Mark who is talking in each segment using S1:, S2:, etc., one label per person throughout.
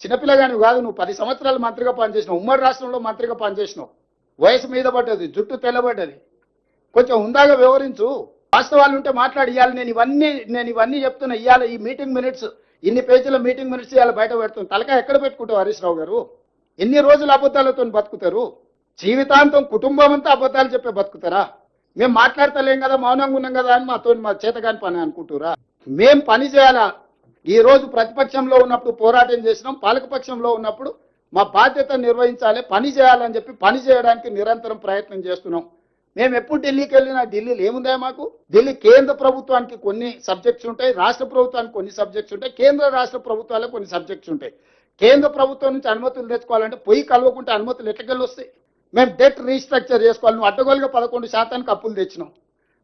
S1: చిన్నపిల్లగాని కాదు, నువ్వు 10 సంవత్సరాలు మంత్రిగా పనిచేసినావు, ఉమ్మడి రాష్ట్రంలో మంత్రిగా పనిచేసినావు, వయసు మీద పడ్డది, జుట్టు తెల్లబడ్డది, కొంచెం ఉందాగా వివరించు. వాస్తవాలు ఉంటే మాట్లాడి. ఇవ్వాలి నేను ఇవన్నీ చెప్తున్నా. ఇవాళ ఈ మీటింగ్ మినిట్స్, ఇన్ని పేజీల మీటింగ్ మినిట్స్ ఇవాళ బయట పెడుతుంది. తలకాయ ఎక్కడ పెట్టుకుంటావు హరీష్ రావు గారు? ఎన్ని రోజులు అబద్ధాలతో బతుకుతారు? జీవితాంతం కుటుంబం అంతా అబద్ధాలు చెప్పే బతుకుతారా? మేము మాట్లాడతలేం కదా, మౌనంగా ఉన్నాం కదా అని మా చేతగాని పని అనుకుంటురా? మేం పని చేయాలా? ఈ రోజు ప్రతిపక్షంలో ఉన్నప్పుడు పోరాటం చేసినాం, పాలకపక్షంలో ఉన్నప్పుడు మా బాధ్యత నిర్వహించాలి, పని చేయాలని చెప్పి పని చేయడానికి నిరంతరం ప్రయత్నం చేస్తున్నాం. మేము ఎప్పుడు ఢిల్లీకి వెళ్ళినా ఢిల్లీలో ఏముందా మాకు? ఢిల్లీ కేంద్ర ప్రభుత్వానికి కొన్ని సబ్జెక్ట్స్ ఉంటాయి, రాష్ట్ర ప్రభుత్వానికి కొన్ని సబ్జెక్ట్స్ ఉంటాయి, కేంద్ర రాష్ట్ర ప్రభుత్వాలకు కొన్ని సబ్జెక్ట్స్ ఉంటాయి. కేంద్ర ప్రభుత్వం నుంచి అనుమతులు తెచ్చుకోవాలంటే పొయ్యి కలవకుంటే అనుమతులు ఎట్లకెళ్ళి వస్తాయి? మేము డెట్ రీస్ట్రక్చర్ చేసుకోవాలి. నువ్వు అడ్డగోలుగా 11% అప్పులు తెచ్చినావు,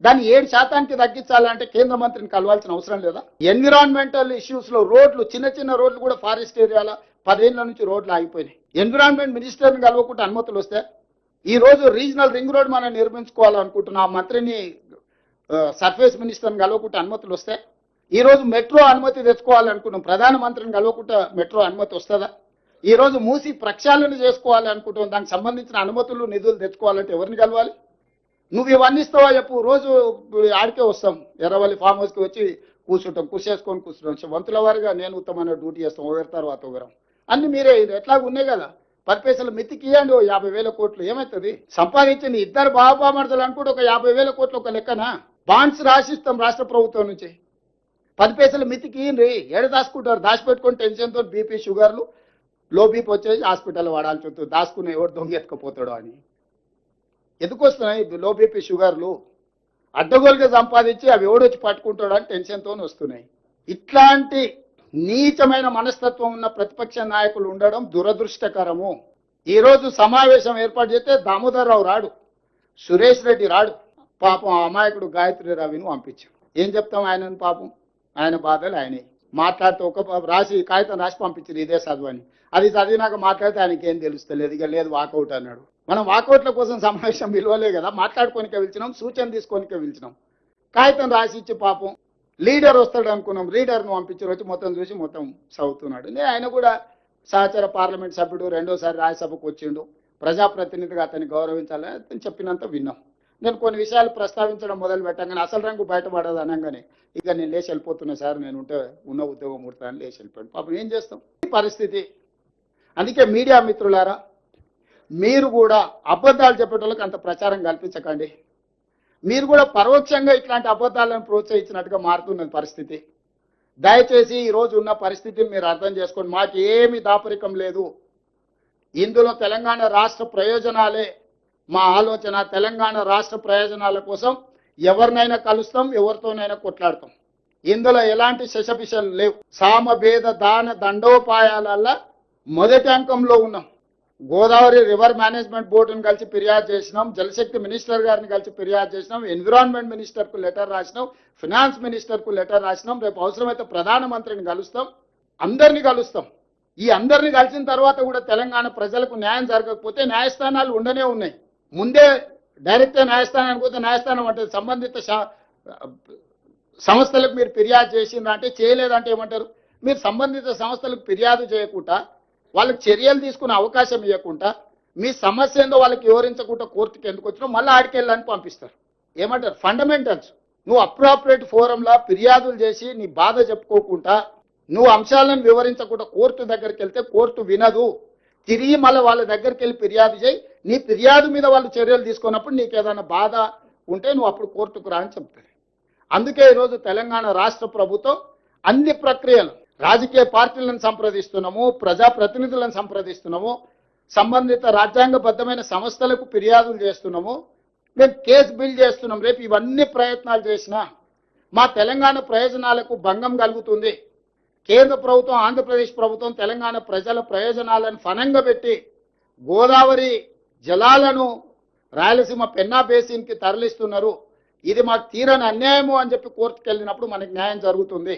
S1: దాన్ని 7% తగ్గించాలంటే కేంద్ర మంత్రిని కలవాల్సిన అవసరం లేదా? ఎన్విరాన్మెంటల్ ఇష్యూస్ లో రోడ్లు, చిన్న చిన్న రోడ్లు కూడా ఫారెస్ట్ ఏరియాలో 10 ఏళ్ల నుంచి రోడ్లు ఆగిపోయినాయి. ఎన్విరాన్మెంట్ మినిస్టర్ని కలవకుంటే అనుమతులు వస్తే, ఈ రోజు రీజనల్ రింగ్ రోడ్ మనం నిర్మించుకోవాలనుకుంటున్నా, ఆ మంత్రిని సర్ఫేస్ మినిస్టర్ని కలవకుంటే అనుమతులు వస్తే, ఈ రోజు మెట్రో అనుమతి తెచ్చుకోవాలనుకుంటున్నాం, ప్రధానమంత్రిని కలవకుంటే మెట్రో అనుమతి వస్తుందా? ఈ రోజు మూసి ప్రక్షాళన చేసుకోవాలి అనుకుంటున్నాం, దానికి సంబంధించిన అనుమతులు నిధులు తెచ్చుకోవాలంటే ఎవరిని కలవాలి? నువ్వు ఇవన్నీ ఇస్తావా చెప్పు? రోజు ఆడికే వస్తాం, ఎర్రవల్లి ఫామ్ హౌస్కి వచ్చి కూర్చుంటాం, కూర్చుంటాం. వంతుల వారిగా నేను ఉత్తమైన డ్యూటీ చేస్తాం, ఒకరి తర్వాత ఒకరం. అన్ని మీరే ఎట్లాగ ఉన్నాయి కదా. 10 పైసలు మితికి ఇవ్వండి, 50,000 కోట్లు ఏమవుతుంది? సంపాదించింది ఇద్దరు బాబామర్దలు అనుకుంటే ఒక 50,000 కోట్లు ఒక లెక్కన. బాండ్స్ రాసిస్తాం రాష్ట్ర ప్రభుత్వం నుంచి. 10 పైసలు మితికి ఇవ్వండి. ఏడ దాచుకుంటారు? దాచిపెట్టుకొని టెన్షన్తో బీపీ షుగర్లు లో బీపీ వచ్చేసి హాస్పిటల్ వాడాల్సి వస్తుంది, దాచుకుని ఎవరు దొంగ ఎత్తుకపోతాడో అని. ఎందుకు వస్తున్నాయి లో బీపీ షుగర్లు? అడ్డగోలుగా సంపాదించి అవి ఎవడొచ్చి పట్టుకుంటాడు అని టెన్షన్తో వస్తున్నాయి. ఇట్లాంటి నీచమైన మనస్తత్వం ఉన్న ప్రతిపక్ష నాయకులు ఉండడం దురదృష్టకరము. ఈరోజు సమావేశం ఏర్పాటు చేస్తే దామోదర్ రావు రాడు, సురేష్ రెడ్డి రాడు, పాపం అమాయకుడు గాయత్రి రవిని పంపించాం. ఏం చెప్తాం ఆయనను? పాపం ఆయన బాధలు ఆయనే మాట్లాడితే ఒక రాసి కాగితం రాసి పంపించారు, ఇదే చదువని. అది చదివినాక మాట్లాడితే ఆయనకి ఏం తెలుస్తలేదు, ఇక లేదు వాకౌట్ అన్నాడు. మనం వాకౌట్ల కోసం సమావేశం విలువలే కదా, మాట్లాడుకోనికే పిలిచినాం, సూచన తీసుకోనికే పిలిచినాం. కాగితం రాసి ఇచ్చి పాపం లీడర్ వస్తాడు అనుకున్నాం, లీడర్ను పంపించారు, వచ్చి మొత్తం చూసి మొత్తం చదువుతున్నాడు. ఆయన కూడా సహచర పార్లమెంట్ సభ్యుడు, రెండోసారి రాజ్యసభకు వచ్చిండు, ప్రజాప్రతినిధిగా అతన్ని గౌరవించాలని అతను చెప్పినంత విన్నాం. నేను కొన్ని విషయాలు ప్రస్తావించడం మొదలు పెట్టగానే అసలు రంగు బయటపడదు అనగానే ఇక నేను లేచి వెళ్ళిపోతున్నా సార్, నేను ఉంటే ఉన్న ఉద్యోగం ముడతాను, లేచి వెళ్ళిపోయాను. పాపం ఏం చేస్తాం ఈ పరిస్థితి. అందుకే మీడియా మిత్రులారా, మీరు కూడా అబద్ధాలు చెప్పేటోళ్ళకి అంత ప్రచారం కల్పించకండి. మీరు కూడా పరోక్షంగా ఇట్లాంటి అబద్ధాలను ప్రోత్సహించినట్టుగా మారుతున్నది పరిస్థితి. దయచేసి ఈరోజు ఉన్న పరిస్థితిని మీరు అర్థం చేసుకోండి. మాకు ఏమి దాపరికం లేదు ఇందులో. తెలంగాణ రాష్ట్ర ప్రయోజనాలే మా ఆలోచన. తెలంగాణ రాష్ట్ర ప్రయోజనాల కోసం ఎవరినైనా కలుస్తాం, ఎవరితోనైనా కొట్లాడతాం. ఇందులో ఎలాంటి శశపిషలు లేవు. సామభేద దాన దండోపాయాలల్లా మొదటి అంకంలో ఉన్నాం. గోదావరి రివర్ మేనేజ్మెంట్ బోర్డును కలిసి ఫిర్యాదు చేసినాం, జలశక్తి మినిస్టర్ గారిని కలిసి ఫిర్యాదు చేసినాం, ఎన్విరాన్మెంట్ మినిస్టర్కు లెటర్ రాసినాం, ఫినాన్స్ మినిస్టర్కు లెటర్ రాసినాం. రేపు అవసరమైతే ప్రధానమంత్రిని కలుస్తాం, అందరినీ కలుస్తాం. ఈ అందరినీ కలిసిన తర్వాత కూడా తెలంగాణ ప్రజలకు న్యాయం జరగకపోతే న్యాయస్థానాలు ఉండనే ఉన్నాయి. ముందే డైరెక్ట్గా న్యాయస్థానానికి పోతే న్యాయస్థానం అంటే సంబంధిత సంస్థలకు మీరు ఫిర్యాదు చేసిండ్రా అంటే, చేయలేదంటే ఏమంటారు? మీరు సంబంధిత సంస్థలకు ఫిర్యాదు చేయకుండా, వాళ్ళకి చర్యలు తీసుకునే అవకాశం ఇవ్వకుండా, మీ సమస్య ఏందో వాళ్ళకి వివరించకుండా కోర్టుకి ఎందుకు వచ్చినా మళ్ళీ ఆడికెళ్ళని పంపిస్తారు. ఏమంటారు? ఫండమెంటల్స్. నువ్వు అప్రాపరేట్ ఫోరంలా ఫిర్యాదులు చేసి నీ బాధ చెప్పుకోకుండా, నువ్వు అంశాలను వివరించకుండా కోర్టు దగ్గరికి వెళ్తే కోర్టు వినదు. తిరిగి మళ్ళీ వాళ్ళ దగ్గరికి వెళ్ళి ఫిర్యాదు చేయి. నీ ఫిర్యాదు మీద వాళ్ళు చర్యలు తీసుకున్నప్పుడు నీకు ఏదైనా బాధ ఉంటే నువ్వు అప్పుడు కోర్టుకు రా అని చెప్తారు. అందుకే ఈరోజు తెలంగాణ రాష్ట్ర ప్రభుత్వం అన్ని ప్రక్రియలు, రాజకీయ పార్టీలను సంప్రదిస్తున్నాము, ప్రజాప్రతినిధులను సంప్రదిస్తున్నాము, సంబంధిత రాజ్యాంగబద్ధమైన సంస్థలకు ఫిర్యాదులు చేస్తున్నాము, మేము కేసు బిల్ చేస్తున్నాం. రేపు ఇవన్నీ ప్రయత్నాలు చేసినా మా తెలంగాణ ప్రయోజనాలకు భంగం కలుగుతుంది. కేంద్ర ప్రభుత్వం, ఆంధ్రప్రదేశ్ ప్రభుత్వం తెలంగాణ ప్రజల ప్రయోజనాలను ఫనంగా పెట్టి గోదావరి జలాలను రాయలసీమ పెన్నా బేసిన్కి తరలిస్తున్నారు. ఇది మాకు తీరని అన్యాయము అని చెప్పి కోర్టుకు వెళ్ళినప్పుడు మనకి న్యాయం జరుగుతుంది.